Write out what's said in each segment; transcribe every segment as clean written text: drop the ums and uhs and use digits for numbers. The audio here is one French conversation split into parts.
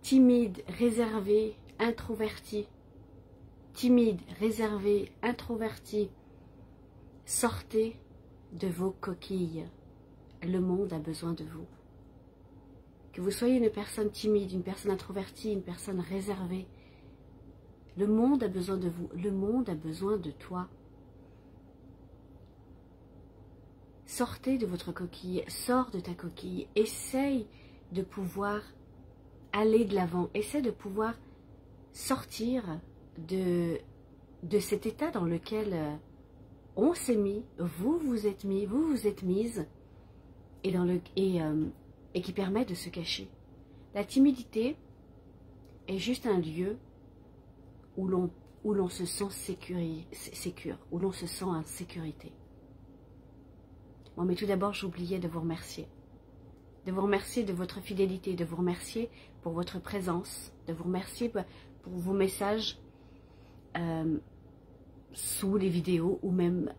timide, réservé, introverti, timide, réservé, introverti, sortez de vos coquilles. Le monde a besoin de vous. Que vous soyez une personne timide, une personne introvertie, une personne réservée, le monde a besoin de vous. Le monde a besoin de toi. Sortez de votre coquille, sors de ta coquille, essaye de pouvoir aller de l'avant, essaie de pouvoir sortir de cet état dans lequel on s'est mis, vous vous êtes mis, vous vous êtes mise, et qui permet de se cacher. La timidité est juste un lieu où l'on se sent sécure, où l'on se sent en sécurité. Bon, mais tout d'abord, j'oubliais de vous remercier. De vous remercier de votre fidélité, de vous remercier pour votre présence, de vous remercier pour vos messages sous les vidéos ou même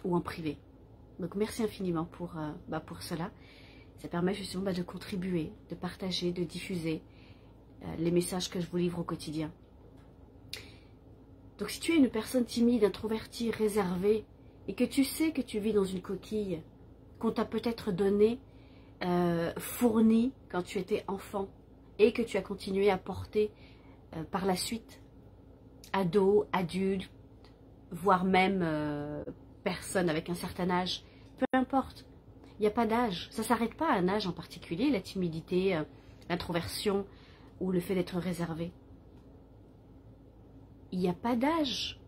ou en privé. Donc merci infiniment pour cela. Ça permet justement de contribuer, de partager, de diffuser les messages que je vous livre au quotidien. Donc si tu es une personne timide, introvertie, réservée, et que tu sais que tu vis dans une coquille qu'on t'a peut-être donnée, fournie quand tu étais enfant, et que tu as continué à porter par la suite, ado, adulte, voire même personne avec un certain âge, peu importe, il n'y a pas d'âge, ça ne s'arrête pas à un âge en particulier, la timidité, l'introversion ou le fait d'être réservé. Il n'y a pas d'âge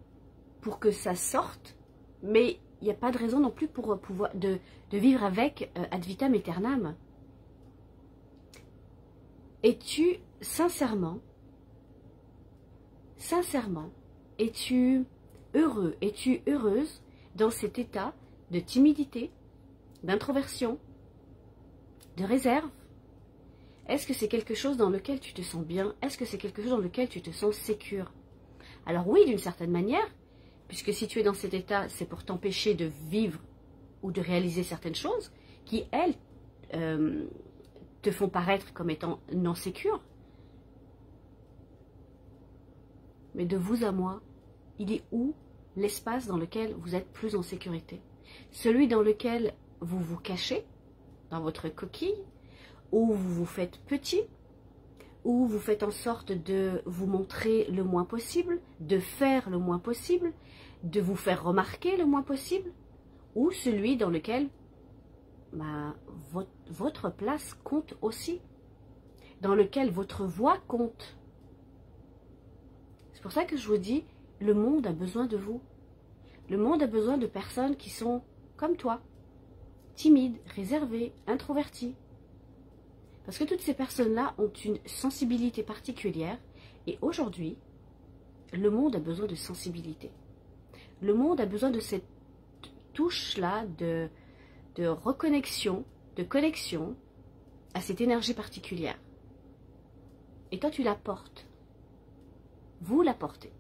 pour que ça sorte, mais il n'y a pas de raison non plus pour pouvoir de vivre avec ad vitam aeternam. Es-tu sincèrement, es-tu heureux, es-tu heureuse dans cet état de timidité, d'introversion, de réserve? Est-ce que c'est quelque chose dans lequel tu te sens bien? Est-ce que c'est quelque chose dans lequel tu te sens sécure? Alors oui, d'une certaine manière, puisque si tu es dans cet état, c'est pour t'empêcher de vivre ou de réaliser certaines choses qui, elles, te font paraître comme étant non sécures. Mais de vous à moi, il est où l'espace dans lequel vous êtes plus en sécurité? Celui dans lequel vous vous cachez, dans votre coquille, où vous vous faites petit, où vous faites en sorte de vous montrer le moins possible, de faire le moins possible, de vous faire remarquer le moins possible, ou celui dans lequel votre place compte aussi, dans lequel votre voix compte. C'est pour ça que je vous dis, le monde a besoin de vous. Le monde a besoin de personnes qui sont comme toi, timides, réservées, introverties. Parce que toutes ces personnes-là ont une sensibilité particulière. Et aujourd'hui, le monde a besoin de sensibilité. Le monde a besoin de cette touche-là de reconnexion, de connexion à cette énergie particulière. Et toi, tu la portes. Vous la portez.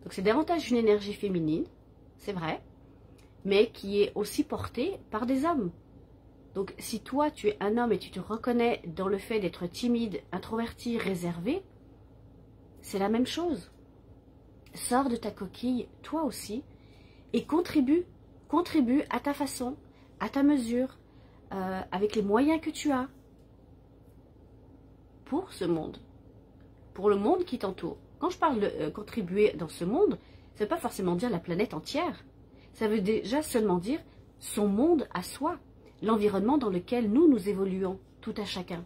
Donc c'est davantage une énergie féminine, c'est vrai, mais qui est aussi portée par des hommes. Donc si toi tu es un homme et tu te reconnais dans le fait d'être timide, introverti, réservé, c'est la même chose. Sors de ta coquille, toi aussi, et contribue à ta façon, à ta mesure, avec les moyens que tu as, pour ce monde, pour le monde qui t'entoure. Quand je parle de contribuer dans ce monde, ça ne veut pas forcément dire la planète entière. Ça veut déjà seulement dire son monde à soi, l'environnement dans lequel nous évoluons, tout à chacun.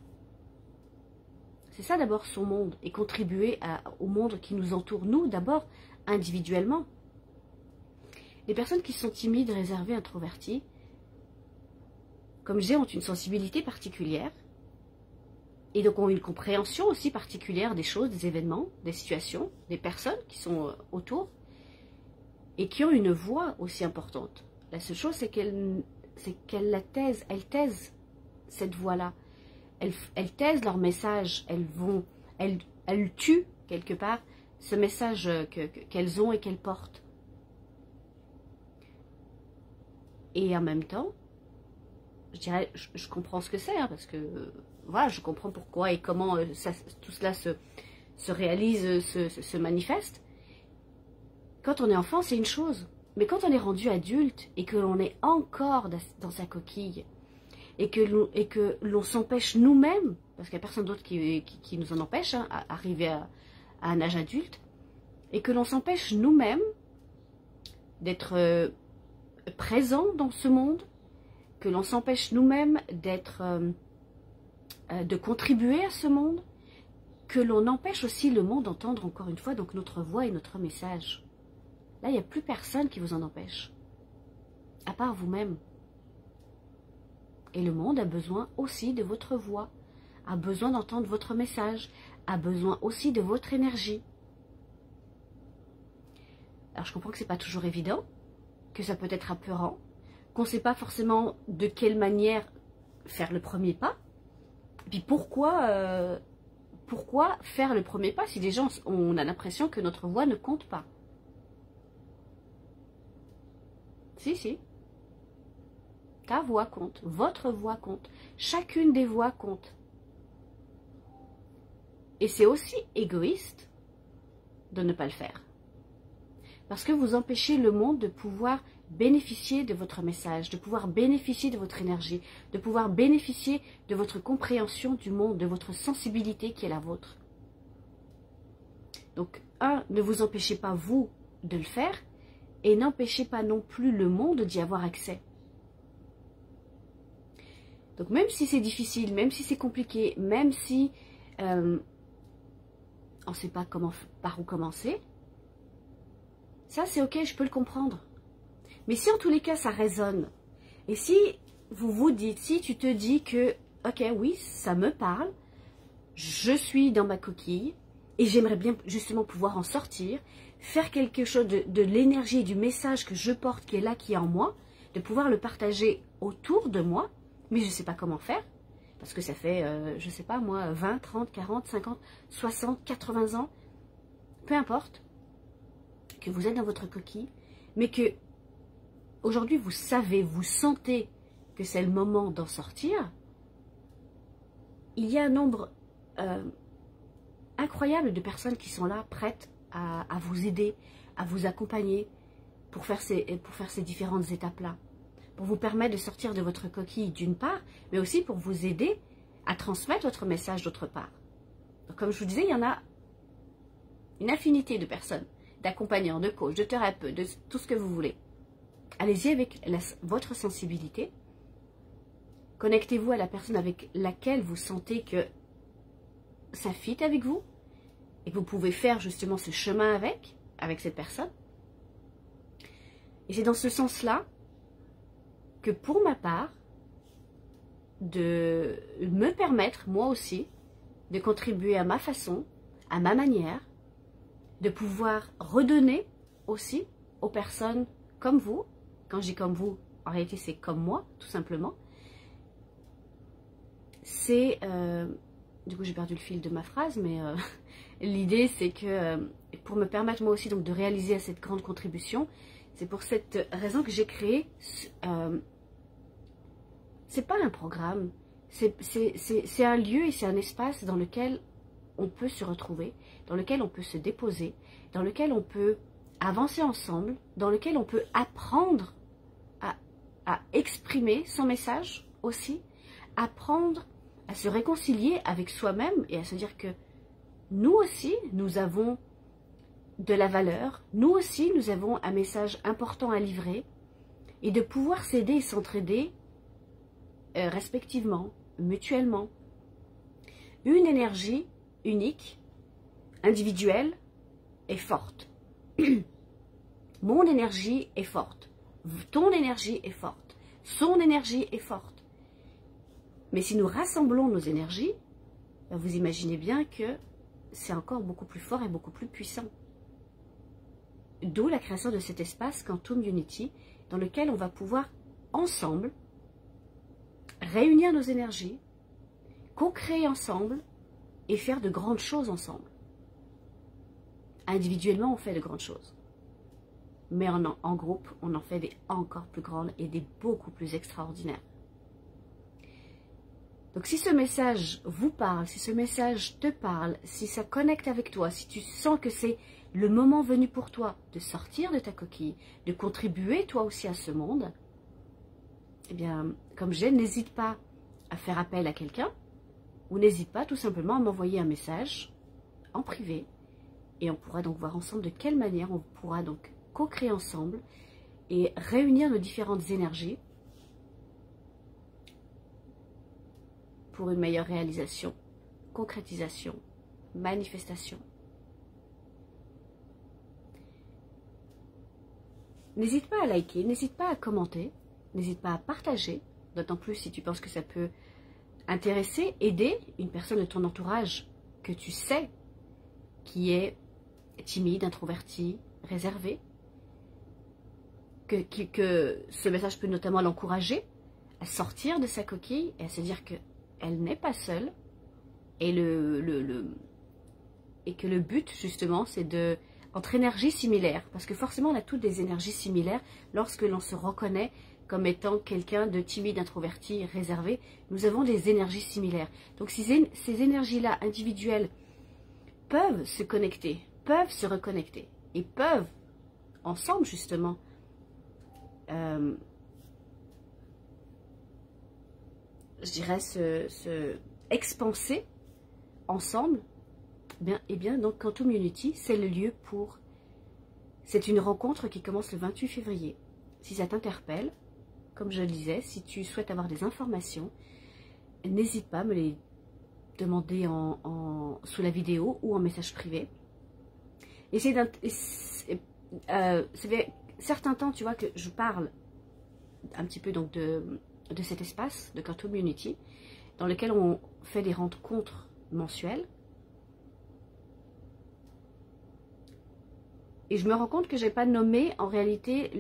C'est ça d'abord son monde, et contribuer au monde qui nous entoure, nous d'abord, individuellement. Les personnes qui sont timides, réservées, introverties, comme je dis, ont une sensibilité particulière, et donc ont une compréhension aussi particulière des choses, des événements, des situations, des personnes qui sont autour, et qui ont une voix aussi importante. La seule chose, c'est qu'elles taisent cette voix-là. Elles taisent leur message, elles tuent quelque part ce message qu'elles ont et qu'elles portent. Et en même temps, je dirais, je comprends ce que c'est, hein, parce que voilà, je comprends pourquoi et comment tout cela se réalise, se manifeste. Quand on est enfant, c'est une chose. Mais quand on est rendu adulte et que l'on est encore dans sa coquille et que l'on s'empêche nous-mêmes, parce qu'il n'y a personne d'autre qui nous en empêche, hein, à arriver à un âge adulte, et que l'on s'empêche nous-mêmes d'être présents dans ce monde, que l'on s'empêche nous-mêmes de contribuer à ce monde, que l'on empêche aussi le monde d'entendre encore une fois donc notre voix et notre message. Là, il n'y a plus personne qui vous en empêche, à part vous-même. Et le monde a besoin aussi de votre voix, a besoin d'entendre votre message, a besoin aussi de votre énergie. Alors je comprends que ce n'est pas toujours évident, que ça peut être apeurant, qu'on ne sait pas forcément de quelle manière faire le premier pas. Et puis pourquoi faire le premier pas si déjà on a l'impression que notre voix ne compte pas? Si. Ta voix compte, votre voix compte, chacune des voix compte. Et c'est aussi égoïste de ne pas le faire. Parce que vous empêchez le monde de pouvoir bénéficier de votre message, de pouvoir bénéficier de votre énergie, de pouvoir bénéficier de votre compréhension du monde, de votre sensibilité qui est la vôtre. Donc, ne vous empêchez pas vous de le faire et n'empêchez pas non plus le monde d'y avoir accès. Donc, même si c'est difficile, même si c'est compliqué, même si on ne sait pas par où commencer, ça, c'est ok, je peux le comprendre. Mais si en tous les cas, ça résonne, et si vous vous dites, si tu te dis que, ok, oui, ça me parle, je suis dans ma coquille, et j'aimerais bien justement pouvoir en sortir, faire quelque chose de l'énergie et du message que je porte, qui est là, qui est en moi, de pouvoir le partager autour de moi, mais je ne sais pas comment faire, parce que ça fait, je ne sais pas moi, 20, 30, 40, 50, 60, 80 ans, peu importe, que vous êtes dans votre coquille, mais que aujourd'hui vous savez, vous sentez que c'est le moment d'en sortir, il y a un nombre incroyable de personnes qui sont là, prêtes à vous aider, à vous accompagner pour faire ces différentes étapes-là, pour vous permettre de sortir de votre coquille d'une part, mais aussi pour vous aider à transmettre votre message d'autre part. Donc, comme je vous disais, il y en a une infinité de personnes, d'accompagnants, de coachs, de thérapeutes, de tout ce que vous voulez. Allez-y avec votre sensibilité. Connectez-vous à la personne avec laquelle vous sentez que ça fit avec vous et que vous pouvez faire justement ce chemin avec cette personne. Et c'est dans ce sens-là que pour ma part, de me permettre, moi aussi, de contribuer à ma façon, à ma manière, de pouvoir redonner aussi aux personnes comme vous. Quand je dis comme vous, en réalité c'est comme moi, tout simplement. C'est, du coup j'ai perdu le fil de ma phrase, mais l'idée c'est que pour me permettre moi aussi donc de réaliser cette grande contribution, c'est pour cette raison que j'ai créé, c'est pas un programme, c'est un lieu et c'est un espace dans lequel on peut se retrouver, dans lequel on peut se déposer, dans lequel on peut avancer ensemble, dans lequel on peut apprendre à exprimer son message aussi, apprendre à se réconcilier avec soi-même et à se dire que nous aussi, nous avons de la valeur, nous aussi, nous avons un message important à livrer et de pouvoir s'aider et s'entraider respectivement, mutuellement. Une énergie unique, individuelle et forte. Mon énergie est forte. Ton énergie est forte. Son énergie est forte. Mais si nous rassemblons nos énergies, vous imaginez bien que c'est encore beaucoup plus fort et beaucoup plus puissant. D'où la création de cet espace Quantum Unity, dans lequel on va pouvoir ensemble réunir nos énergies, co-créer ensemble et faire de grandes choses ensemble. Individuellement, on fait de grandes choses. Mais en groupe, on en fait des encore plus grandes et des beaucoup plus extraordinaires. Donc si ce message vous parle, si ce message te parle, si ça connecte avec toi, si tu sens que c'est le moment venu pour toi de sortir de ta coquille, de contribuer toi aussi à ce monde, eh bien, comme je dis, n'hésite pas à faire appel à quelqu'un, ou n'hésite pas tout simplement à m'envoyer un message en privé, et on pourra donc voir ensemble de quelle manière on pourra donc co-créer ensemble et réunir nos différentes énergies pour une meilleure réalisation, concrétisation, manifestation. N'hésite pas à liker, n'hésite pas à commenter, n'hésite pas à partager, d'autant plus si tu penses que ça peut intéresser, aider une personne de ton entourage que tu sais qui est timide, introvertie, réservée, que ce message peut notamment l'encourager à sortir de sa coquille et à se dire qu'elle n'est pas seule et, et que le but justement c'est de entre énergies similaires, parce que forcément on a toutes des énergies similaires lorsque l'on se reconnaît comme étant quelqu'un de timide, introverti, réservé, nous avons des énergies similaires. Donc ces énergies-là individuelles peuvent se connecter, peuvent se reconnecter et peuvent ensemble justement je dirais se expanser ensemble. Et bien donc Quantum Unity, c'est le lieu pour... C'est une rencontre qui commence le 28 février. Si ça t'interpelle, comme je le disais, si tu souhaites avoir des informations, n'hésite pas à me les demander sous la vidéo ou en message privé. Et ça fait certains temps, tu vois, que je parle un petit peu donc de cet espace de Quantum Unity, dans lequel on fait des rencontres mensuelles. Et je me rends compte que je n'ai pas nommé en réalité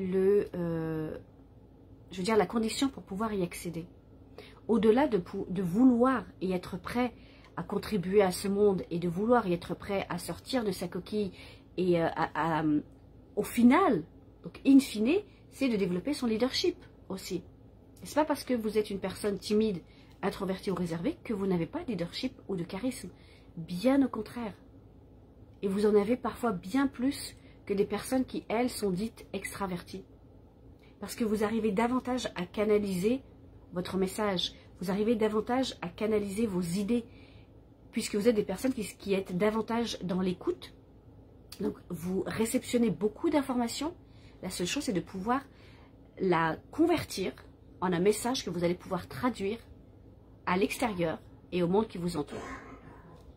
je veux dire la condition pour pouvoir y accéder. Au-delà de vouloir y être prêt à contribuer à ce monde et de vouloir y être prêt à sortir de sa coquille et au final, donc in fine, c'est de développer son leadership aussi. Et ce n'est pas parce que vous êtes une personne timide, introvertie ou réservée que vous n'avez pas de leadership ou de charisme. Bien au contraire. Et vous en avez parfois bien plus que des personnes qui, elles, sont dites extraverties. Parce que vous arrivez davantage à canaliser votre message, vous arrivez davantage à canaliser vos idées, puisque vous êtes des personnes qui êtes davantage dans l'écoute. Donc, vous réceptionnez beaucoup d'informations. La seule chose, c'est de pouvoir la convertir en un message que vous allez pouvoir traduire à l'extérieur et au monde qui vous entoure.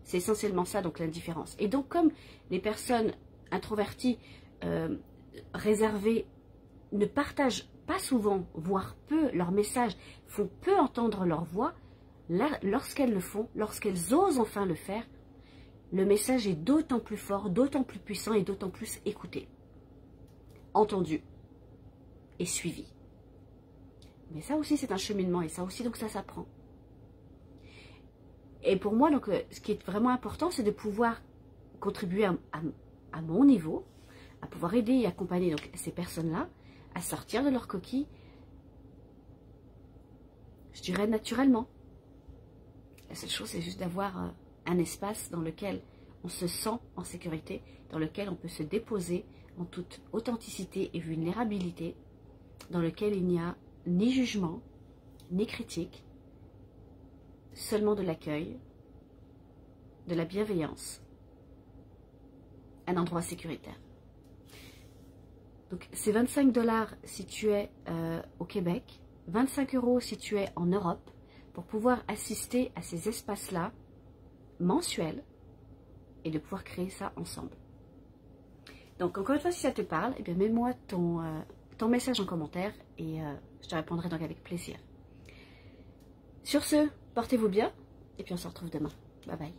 C'est essentiellement ça, donc, la différence. Et donc, comme les personnes introverties, réservées, ne partagent pas souvent, voire peu, leur message, font peu entendre leur voix, là, lorsqu'elles le font, lorsqu'elles osent enfin le faire, le message est d'autant plus fort, d'autant plus puissant et d'autant plus écouté, entendu et suivi. Mais ça aussi, c'est un cheminement et ça aussi, donc ça s'apprend. Et pour moi, donc, ce qui est vraiment important, c'est de pouvoir contribuer à mon niveau, à pouvoir aider et accompagner donc, ces personnes-là à sortir de leur coquille, je dirais naturellement. La seule chose, c'est juste d'avoir un espace dans lequel on se sent en sécurité, dans lequel on peut se déposer en toute authenticité et vulnérabilité, dans lequel il n'y a ni jugement, ni critique, seulement de l'accueil, de la bienveillance, un endroit sécuritaire. Donc c'est 25 $ si tu es au Québec, 25 € si tu es en Europe, pour pouvoir assister à ces espaces-là mensuels et de pouvoir créer ça ensemble. Donc encore une fois, si ça te parle, eh bien mets-moi ton message en commentaire et je te répondrai donc avec plaisir. Sur ce, portez-vous bien et puis on se retrouve demain. Bye bye.